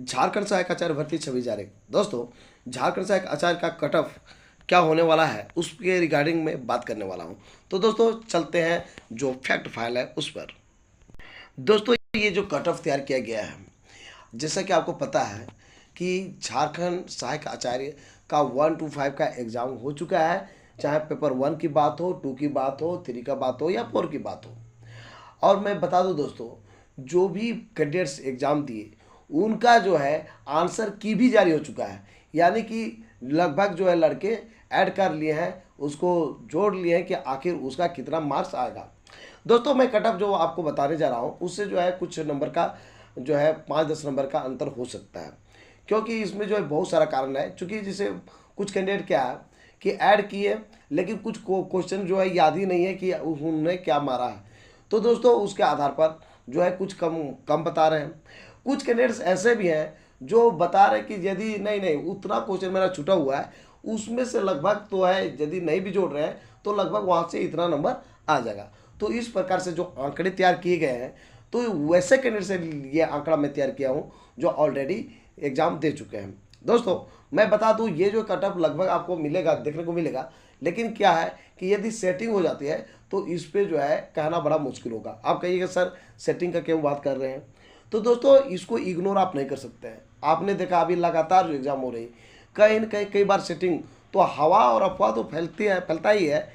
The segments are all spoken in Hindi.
झारखंड सहायक आचार्य भर्ती 26 दोस्तों, झारखंड सहायक आचार्य का कट ऑफ क्या होने वाला है उसके रिगार्डिंग में बात करने वाला हूं। तो दोस्तों चलते हैं जो फैक्ट फाइल है उस पर। दोस्तों ये जो कट ऑफ तैयार किया गया है, जैसा कि आपको पता है कि झारखंड सहायक आचार्य का 1 to 5 का एग्ज़ाम हो चुका है। चाहे पेपर 1 की बात हो, 2 की बात हो, 3 का बात हो या 4 की बात हो। और मैं बता दूं दोस्तों, जो भी कैडेट्स एग्ज़ाम दिए उनका जो है आंसर की भी जारी हो चुका है। यानी कि लगभग जो है लड़के ऐड कर लिए हैं, उसको जोड़ लिए हैं कि आखिर उसका कितना मार्क्स आएगा। दोस्तों मैं कट ऑफ जो आपको बताने जा रहा हूँ उससे जो है कुछ नंबर का जो है 5-10 नंबर का अंतर हो सकता है, क्योंकि इसमें जो है बहुत सारा कारण है। चूँकि जैसे कुछ कैंडिडेट क्या है कि ऐड किए लेकिन कुछ क्वेश्चन जो है याद ही नहीं है कि उन्होंने क्या मारा है। तो दोस्तों उसके आधार पर जो है कुछ कम कम बता रहे हैं। कुछ कैंडिडेट्स ऐसे भी हैं जो बता रहे हैं कि यदि नहीं उतना क्वेश्चन मेरा छूटा हुआ है, उसमें से लगभग तो है, यदि नहीं भी जोड़ रहे हैं तो लगभग वहाँ से इतना नंबर आ जाएगा। तो इस प्रकार से जो आंकड़े तैयार किए गए हैं, तो वैसे कैंडिडेट से ये आंकड़ा मैं तैयार किया हूँ जो ऑलरेडी एग्ज़ाम दे चुके हैं। दोस्तों मैं बता दूं, ये जो कट ऑफ लगभग आपको मिलेगा, देखने को मिलेगा, लेकिन क्या है कि यदि सेटिंग हो जाती है तो इस पे जो है कहना बड़ा मुश्किल होगा। आप कहिएगा सर सेटिंग का क्यों बात कर रहे हैं। तो दोस्तों इसको इग्नोर आप नहीं कर सकते हैं। आपने देखा अभी लगातार जो एग्ज़ाम हो रही, कहीं न कहीं कई बार सेटिंग तो हवा और अफवाह तो फैलता ही है,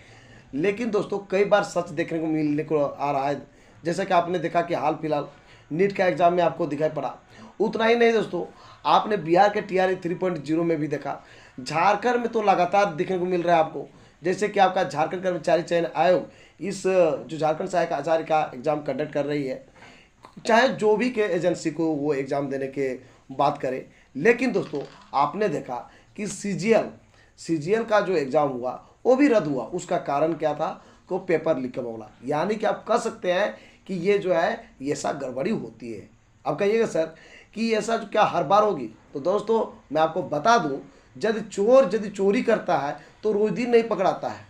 लेकिन दोस्तों कई बार सच देखने को मिलने को आ रहा है। जैसा कि आपने देखा कि हाल फिलहाल नीट का एग्ज़ाम में आपको दिखाई पड़ा। उतना ही नहीं दोस्तों, आपने बिहार के TRE 3.0 में भी देखा। झारखंड में तो लगातार देखने को मिल रहा है आपको। जैसे कि आपका झारखंड कर्मचारी चयन आयोग इस जो झारखंड सहायक आचार्य का एग्ज़ाम कंडक्ट कर रही है, चाहे जो भी के एजेंसी को वो एग्ज़ाम देने के बात करे, लेकिन दोस्तों आपने देखा कि CGL का जो एग्ज़ाम हुआ वो भी रद्द हुआ। उसका कारण क्या था? को पेपर लीक का मामला। यानी कि आप कह सकते हैं कि ये जो है ये ऐसा गड़बड़ी होती है। आप कहिएगा सर कि ऐसा क्या हर बार होगी? तो दोस्तों मैं आपको बता दूं, यदि चोरी करता है तो रोज दिन नहीं पकड़ाता है।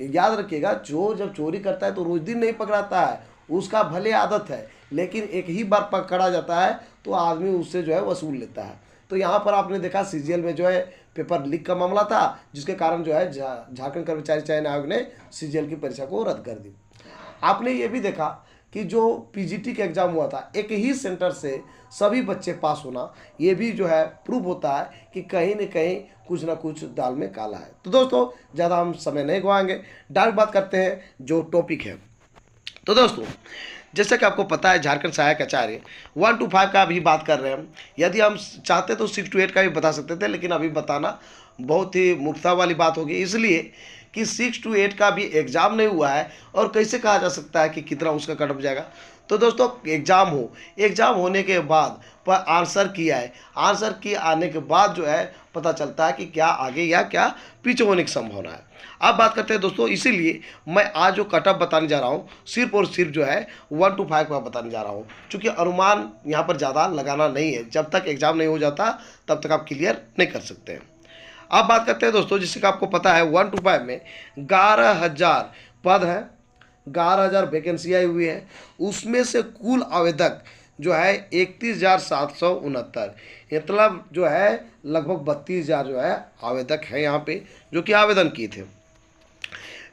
याद रखिएगा, चोर जब चोरी करता है तो रोज दिन नहीं पकड़ाता है, उसका भले आदत है, लेकिन एक ही बार पकड़ा जाता है तो आदमी उससे जो है वसूल लेता है। तो यहाँ पर आपने देखा CGL में जो है पेपर लीक का मामला था, जिसके कारण जो है झारखंड कर्मचारी चयन आयोग ने CGL की परीक्षा को रद्द कर दी। आपने ये भी देखा कि जो PGT का एग्ज़ाम हुआ था, एक ही सेंटर से सभी बच्चे पास होना, ये भी जो है प्रूव होता है कि कहीं न कहीं कुछ ना कुछ दाल में काला है। तो दोस्तों ज़्यादा हम समय नहीं गवाएंगे, डायरेक्ट बात करते हैं जो टॉपिक है। तो दोस्तों जैसा कि आपको पता है झारखंड सहायक आचार्य 1 to 5 का भी बात कर रहे हैं हम। यदि हम चाहते तो 6 to 8 का भी बता सकते थे, लेकिन अभी बताना बहुत ही मुफ्ता वाली बात होगी, इसलिए कि 6 to 8 का भी एग्ज़ाम नहीं हुआ है और कैसे कहा जा सकता है कि कितना उसका कट ऑफ जाएगा। तो दोस्तों एग्ज़ाम होने के बाद पर आंसर किया है, आंसर की आने के बाद जो है पता चलता है कि क्या आगे या क्या पीछे होने की संभावना है। अब बात करते हैं दोस्तों, इसीलिए मैं आज जो कट ऑफ बताने जा रहा हूँ सिर्फ और सिर्फ जो है 1 to 5 का बताने जा रहा हूँ, क्योंकि अनुमान यहाँ पर ज़्यादा लगाना नहीं है। जब तक एग्ज़ाम नहीं हो जाता तब तक आप क्लियर नहीं कर सकते हैं। अब बात करते हैं दोस्तों, जिससे कि आपको पता है 1 to 5 में 11,000 पद है, 11,000 वैकेंसी आई हुई है। उसमें से कुल आवेदक जो है 31,769, मतलब जो है लगभग 32,000 जो है आवेदक हैं यहाँ पे जो कि आवेदन किए थे।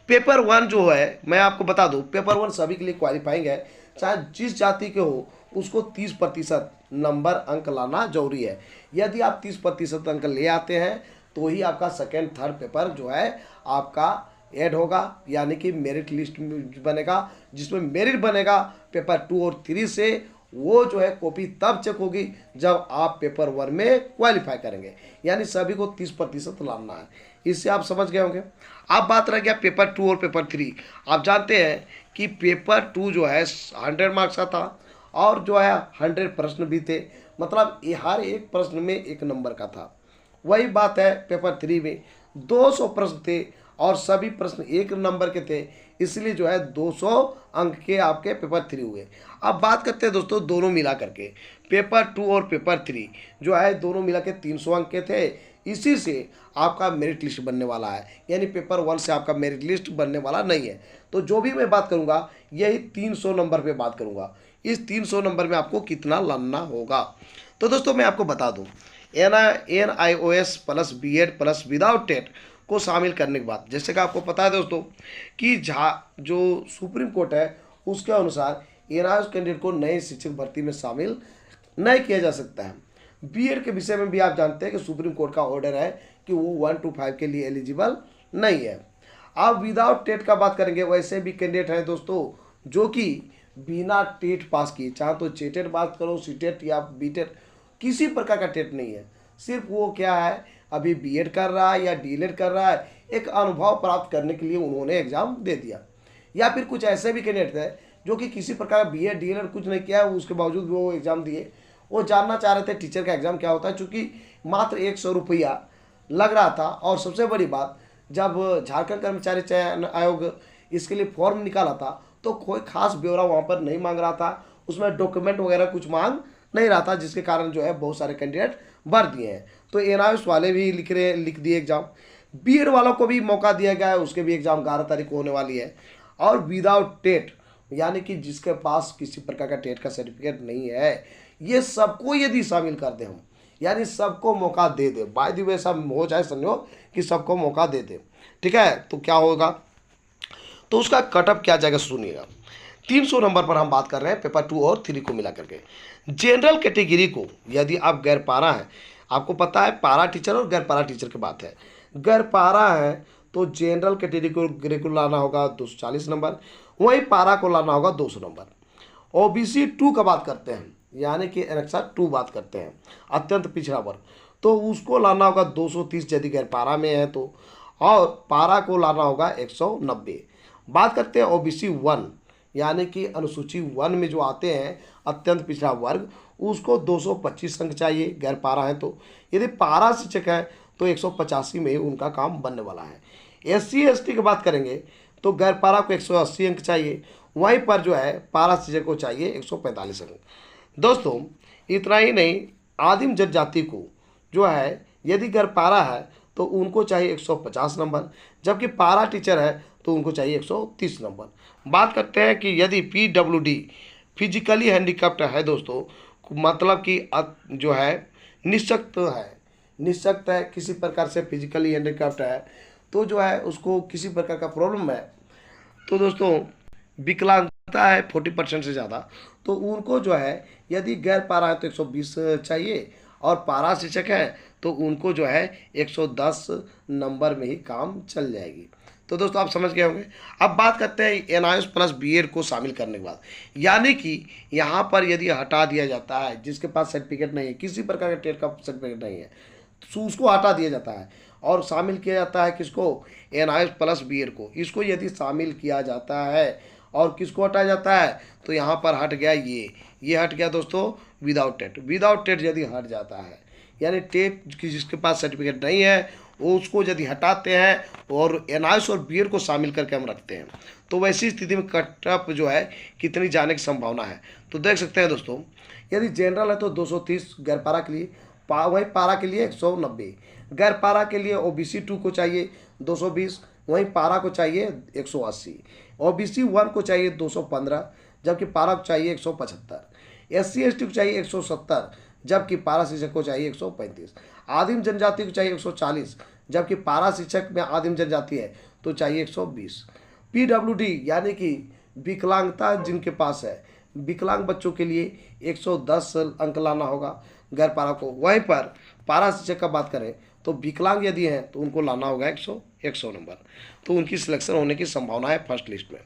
पेपर 1 जो है मैं आपको बता दूं, पेपर 1 सभी के लिए क्वालिफाइंग है, चाहे जिस जाति के हो उसको 30% नंबर अंक लाना जरूरी है। यदि आप 30% अंक ले आते हैं तो ही आपका सेकेंड थर्ड पेपर जो है आपका ऐड होगा, यानी कि मेरिट लिस्ट बनेगा, जिसमें मेरिट बनेगा पेपर 2 और 3 से। वो जो है कॉपी तब चेक होगी जब आप पेपर 1 में क्वालिफाई करेंगे, यानी सभी को 30% लाना है। इससे आप समझ गए होंगे। अब बात रह गया पेपर 2 और पेपर 3। आप जानते हैं कि पेपर 2 जो है 100 मार्क्स का था और जो है 100 प्रश्न भी थे, मतलब हर एक प्रश्न में 1 नंबर का था। वही बात है पेपर 3 में 200 प्रश्न थे और सभी प्रश्न 1 नंबर के थे, इसलिए जो है 200 अंक के आपके पेपर 3 हुए। अब बात करते हैं दोस्तों दोनों मिला करके, पेपर 2 और पेपर 3 जो है दोनों मिला के 300 अंक के थे। इसी से आपका मेरिट लिस्ट बनने वाला है, यानी पेपर 1 से आपका मेरिट लिस्ट बनने वाला नहीं है। तो जो भी मैं बात करूंगा यही 300 नंबर पे बात करूंगा। इस 300 नंबर में आपको कितना लाना होगा। तो दोस्तों मैं आपको बता दूं, NIOS plus BEd plus without TET को शामिल करने के बाद, जैसे कि आपको पता है दोस्तों कि जो सुप्रीम कोर्ट है उसके अनुसार NIOS कैंडिडेट को नए शिक्षक भर्ती में शामिल नहीं किया जा सकता है। BEd के विषय में भी आप जानते हैं कि सुप्रीम कोर्ट का ऑर्डर है कि वो 1 to 5 के लिए एलिजिबल नहीं है। आप विदाउट टेट का बात करेंगे, वैसे भी कैंडिडेट हैं दोस्तों जो कि बिना टेट पास किए, चाहे तो चेटेट बात करो, सीटेट या बीटेट, किसी प्रकार का टेट नहीं है, सिर्फ वो क्या है अभी BEd कर रहा है या DLED कर रहा है, एक अनुभव प्राप्त करने के लिए उन्होंने एग्जाम दे दिया। या फिर कुछ ऐसे भी कैंडिडेट थे जो कि किसी प्रकार का BEd DLED कुछ नहीं किया, उसके बावजूद भी वो एग्जाम दिए। वो जानना चाह रहे थे टीचर का एग्जाम क्या होता है, चूँकि मात्र 100 रुपया लग रहा था। और सबसे बड़ी बात, जब झारखंड कर्मचारी चयन आयोग इसके लिए फॉर्म निकाला था तो कोई खास ब्यौरा वहाँ पर नहीं मांग रहा था, उसमें डॉक्यूमेंट वगैरह कुछ मांग नहीं रहा था, जिसके कारण जो है बहुत सारे कैंडिडेट भर दिए हैं। तो NIOS वाले भी लिख दिए एग्जाम, BEd वालों को भी मौका दिया गया है, उसके भी एग्जाम 11 तारीख को होने वाली है। और विदाउट टेट यानी कि जिसके पास किसी प्रकार का टेट का सर्टिफिकेट नहीं है, ये सबको यदि शामिल कर दें हम, यानी सबको मौका दे दे, बाय द वे ऐसा हो जाए संयोग कि सबको मौका दे दे, ठीक है, तो क्या होगा, तो उसका कटअप क्या जाएगा सुनिएगा। 300 नंबर पर हम बात कर रहे हैं पेपर 2 और 3 को मिला करके। जनरल कैटेगरी को यदि आप गैर पारा हैं, आपको पता है पारा टीचर और गैर पारा टीचर की बात है, गैर पारा है तो जनरल कैटेगरी को लाना होगा 240 नंबर, वहीं पारा को लाना होगा 200 नंबर। OBC 2 का बात करते हैं, यानी कि एनेक्सा 2 बात करते हैं, अत्यंत पिछड़ा वर्ग, तो उसको लाना होगा 230 यदि गैर पारा में है तो, और पारा को लाना होगा 190। बात करते हैं OBC 1 यानी कि अनुसूची 1 में जो आते हैं अत्यंत पिछड़ा वर्ग, उसको 225 अंक चाहिए गैर पारा है तो, यदि पारा शिक्षक है तो 185 में उनका काम बनने वाला है। SC ST की बात करेंगे तो गैर पारा को 180 अंक चाहिए, वहीं पर जो है पारा शिक्षक को चाहिए 145 अंक। दोस्तों इतना ही नहीं, आदिम जनजाति को जो है यदि गैर पारा है तो उनको चाहिए 150 नंबर, जबकि पारा टीचर है तो उनको चाहिए 130 नंबर। बात करते हैं कि यदि PWD फिजिकली हैंडीकैप्ड है दोस्तों, मतलब कि जो है निशक्त है, किसी प्रकार से फिजिकली हैंडीकैप्ड है, तो जो है उसको किसी प्रकार का प्रॉब्लम है, तो दोस्तों विकलांगता है 40% से ज़्यादा, तो उनको जो है यदि गैर पारा है तो 120 चाहिए, और पारा शिक्षक है तो उनको जो है 110 नंबर में ही काम चल जाएगी। तो दोस्तों आप समझ गए होंगे। अब बात करते हैं NIOS प्लस BEd को शामिल करने के बाद, यानी कि यहाँ पर यदि हटा दिया जाता है जिसके पास सर्टिफिकेट नहीं है, किसी प्रकार का टेट का सर्टिफिकेट नहीं है, तो उसको हटा दिया जाता है और शामिल किया जाता है किसको, NIOS प्लस BEd को। इसको यदि शामिल किया जाता है और किसको हटाया जाता है, तो यहाँ पर हट गया ये हट गया दोस्तों विदाउट टेट यदि हट जाता है, यानी टेट की जिसके पास सर्टिफिकेट नहीं है वो उसको यदि हटाते हैं और NIOS और BEd को शामिल करके हम रखते हैं, तो वैसी स्थिति में कटअप जो है कितनी जाने की संभावना है, तो देख सकते हैं दोस्तों, यदि जनरल है तो 230 गैर पारा के लिए, वहीं पारा के लिए 190, गैर पारा के लिए OBC 2 को चाहिए 220, वहीं पारा को चाहिए 180, OBC 1 को चाहिए 215, जबकि पारा को चाहिए 175, SC ST को चाहिए 170, जबकि पारा शिक्षक को चाहिए 135, आदिम जनजाति को चाहिए 140, जबकि पारा शिक्षक में आदिम जनजाति है तो चाहिए 120। PWD यानी कि विकलांगता जिनके पास है, विकलांग बच्चों के लिए 110 अंक लाना होगा गैर पारा को। वहीं पर पारा शिक्षक का बात करें तो विकलांग यदि हैं तो उनको लाना होगा 100 नंबर, तो उनकी सिलेक्शन होने की संभावना है फर्स्ट लिस्ट में।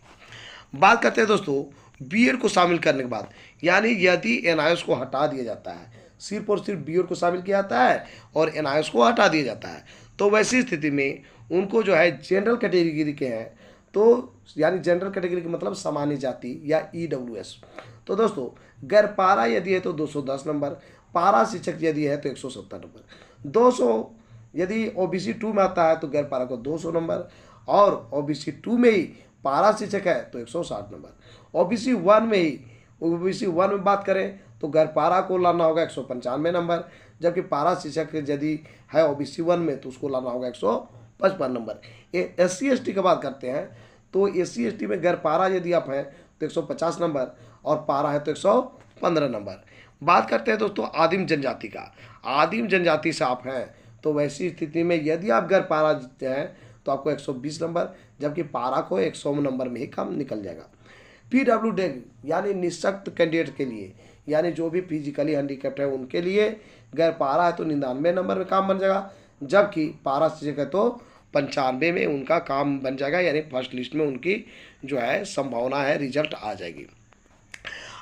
बात करते हैं दोस्तों BEd को शामिल करने के बाद, यानी यदि NIOS को हटा दिया जाता है, सिर्फ और सिर्फ BEd को शामिल किया जाता है और NIOS को हटा दिया जाता है, तो वैसी स्थिति में उनको जो है जनरल कैटेगरी के हैं, तो यानी जनरल कैटेगरी का मतलब सामान्य जाति या EWS, तो दोस्तों गैर पारा यदि है तो 210 नंबर, पारा शिक्षक यदि है तो 170 नंबर, 200 यदि OBC 2 में आता है तो गैर पारा को 200 नंबर, और OBC 2 में ही पारा शिक्षक है तो 160 नंबर, OBC 1 में बात करें तो गैर पारा को लाना होगा 195 नंबर, जबकि पारा शिक्षक यदि है OBC 1 में तो उसको लाना होगा 155 नंबर। SC ST की बात करते हैं तो SC ST में गैर पारा यदि आप हैं तो 150 नंबर और पारा है तो 115 नंबर। बात करते हैं दोस्तों आदिम जनजाति का। आदिम जनजाति से आप हैं तो वैसी स्थिति में यदि आप गैर पारा जीतते हैं तो आपको 120 नंबर, जबकि पारा को 100 नंबर में ही काम निकल जाएगा। PWD यानी निःशक्त कैंडिडेट के लिए, यानी जो भी फिजिकली हैंडीकैप्ड है उनके लिए गैर पारा है तो 99 नंबर में काम बन जाएगा, जबकि पारा से जगह तो 95 में उनका काम बन जाएगा, यानी फर्स्ट लिस्ट में उनकी जो है संभावना है रिजल्ट आ जाएगी।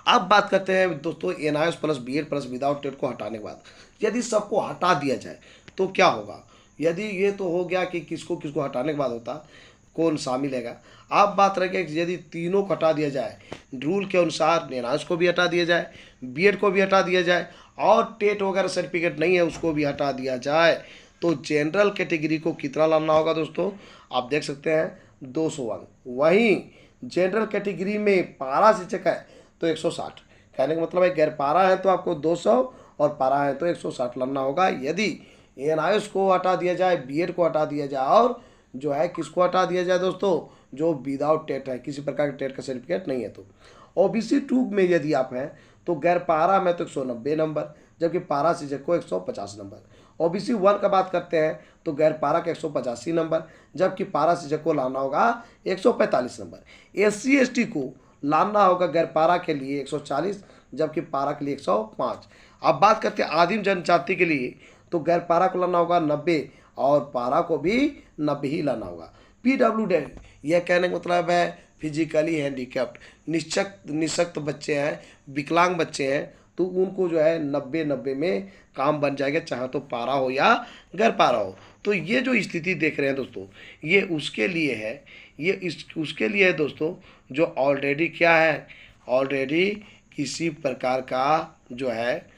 अब बात करते हैं दोस्तों NIOS plus BEd plus without TET को हटाने के बाद यदि सबको हटा दिया जाए तो क्या होगा। यदि ये तो हो गया कि किसको किसको हटाने के बाद होता कौन शामिल है। अब बात रह गया कि यदि तीनों को हटा दिया जाए, रूल के अनुसार NIOS को भी हटा दिया जाए, BEd को भी हटा दिया जाए और टेट वगैरह सर्टिफिकेट नहीं है उसको भी हटा दिया जाए, तो जनरल कैटेगरी को कितना लाना होगा दोस्तों, आप देख सकते हैं 200 अंक। वहीं जनरल कैटेगरी में पारा शिक्षक है तो 160, कहने का मतलब है गैर पारा है तो आपको 200 और पारा है तो 160 लाना होगा। यदि NIOS को हटा दिया जाए, BEd को हटा दिया जाए और जो है किसको हटा दिया जाए दोस्तों, जो विदाउट टेट है, किसी प्रकार के टेट का सर्टिफिकेट नहीं है। तो OBC 2 में यदि आप हैं तो गैर पारा में तो 190 नंबर, जबकि पारा शिक्षक को 150 नंबर। OBC 1 का बात करते हैं तो गैर पारा का 185 नंबर, जबकि पारा शिक्षक को लाना होगा 145 नंबर। SC ST को लाना होगा गैर पारा के लिए 140, जबकि पारा के लिए 105। अब बात करते हैं आदिम जनजाति के लिए तो गैर पारा को लाना होगा 90 और पारा को भी 90 ही लाना होगा। PWD यह कहने का मतलब है फिजिकली हैंडीकैप्ड, निःशक्त बच्चे हैं, विकलांग बच्चे हैं, तो उनको जो है 90 में काम बन जाएगा, चाहे तो पारा हो या गैर पारा हो। तो ये जो स्थिति देख रहे हैं दोस्तों ये उसके लिए है, उसके लिए है दोस्तों जो ऑलरेडी क्या है, ऑलरेडी किसी प्रकार का जो है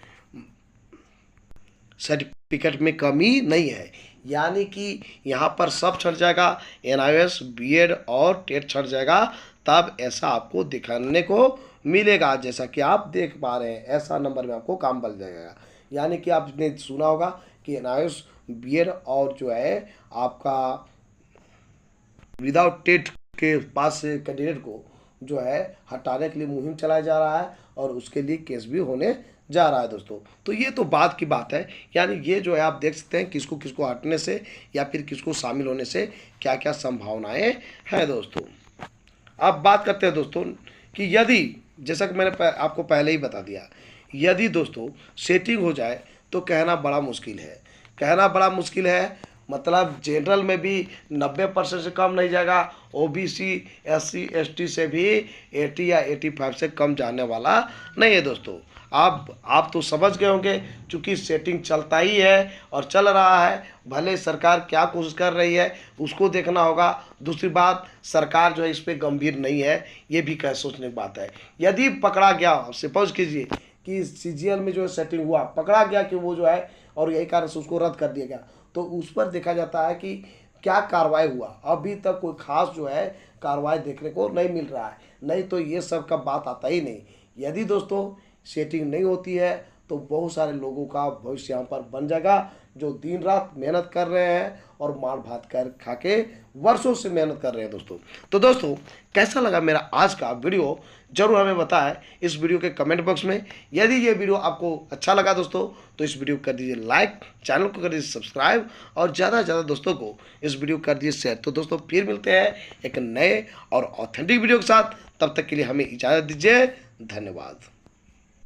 सर्टिफिकेट में कमी नहीं है, यानी कि यहाँ पर सब छट जाएगा, NIOS BEd और टेट छट जाएगा, तब ऐसा आपको दिखाने को मिलेगा। जैसा कि आप देख पा रहे हैं ऐसा नंबर में आपको काम बन जाएगा। यानी कि आपने सुना होगा कि NIOS BEd और जो है आपका विदाउट टेट के पास से कैंडिडेट को जो है हटाने के लिए मुहिम चलाया जा रहा है और उसके लिए केस भी होने जा रहा है दोस्तों। तो ये तो बात की बात है, यानी ये जो है आप देख सकते हैं किसको किसको हटने से या फिर किसको शामिल होने से क्या क्या संभावनाएं हैं दोस्तों। अब बात करते हैं दोस्तों कि यदि जैसा कि मैंने आपको पहले ही बता दिया, यदि दोस्तों सेटिंग हो जाए तो कहना बड़ा मुश्किल है, कहना बड़ा मुश्किल है, मतलब जनरल में भी 90% से कम नहीं जाएगा, OBC SC ST से भी 80 या 85 से कम जाने वाला नहीं है दोस्तों। आप तो समझ गए होंगे, चूँकि सेटिंग चलता ही है और चल रहा है, भले सरकार क्या कोशिश कर रही है उसको देखना होगा। दूसरी बात सरकार जो है इस पर गंभीर नहीं है, ये भी कह सोचने की बात है। यदि पकड़ा गया, सपोज कीजिए कि CGL में जो है सेटिंग हुआ, पकड़ा गया कि वो जो है और यही कारण से उसको रद्द कर दिया गया, तो उस पर देखा जाता है कि क्या कार्रवाई हुआ। अभी तक कोई खास जो है कार्रवाई देखने को नहीं मिल रहा है, नहीं तो ये सब का बात आता ही नहीं। यदि दोस्तों सेटिंग नहीं होती है तो बहुत सारे लोगों का भविष्य यहाँ पर बन जाएगा, जो दिन रात मेहनत कर रहे हैं और मार भात कर खा के वर्षों से मेहनत कर रहे हैं दोस्तों। तो दोस्तों कैसा लगा मेरा आज का वीडियो जरूर हमें बताएं इस वीडियो के कमेंट बॉक्स में। यदि ये वीडियो आपको अच्छा लगा दोस्तों तो इस वीडियो को कर दीजिए लाइक, चैनल को कर दीजिए सब्सक्राइब और ज़्यादा से ज़्यादा दोस्तों को इस वीडियो को कर दीजिए शेयर। तो दोस्तों फिर मिलते हैं एक नए और ऑथेंटिक वीडियो के साथ, तब तक के लिए हमें इजाज़त दीजिए, धन्यवाद।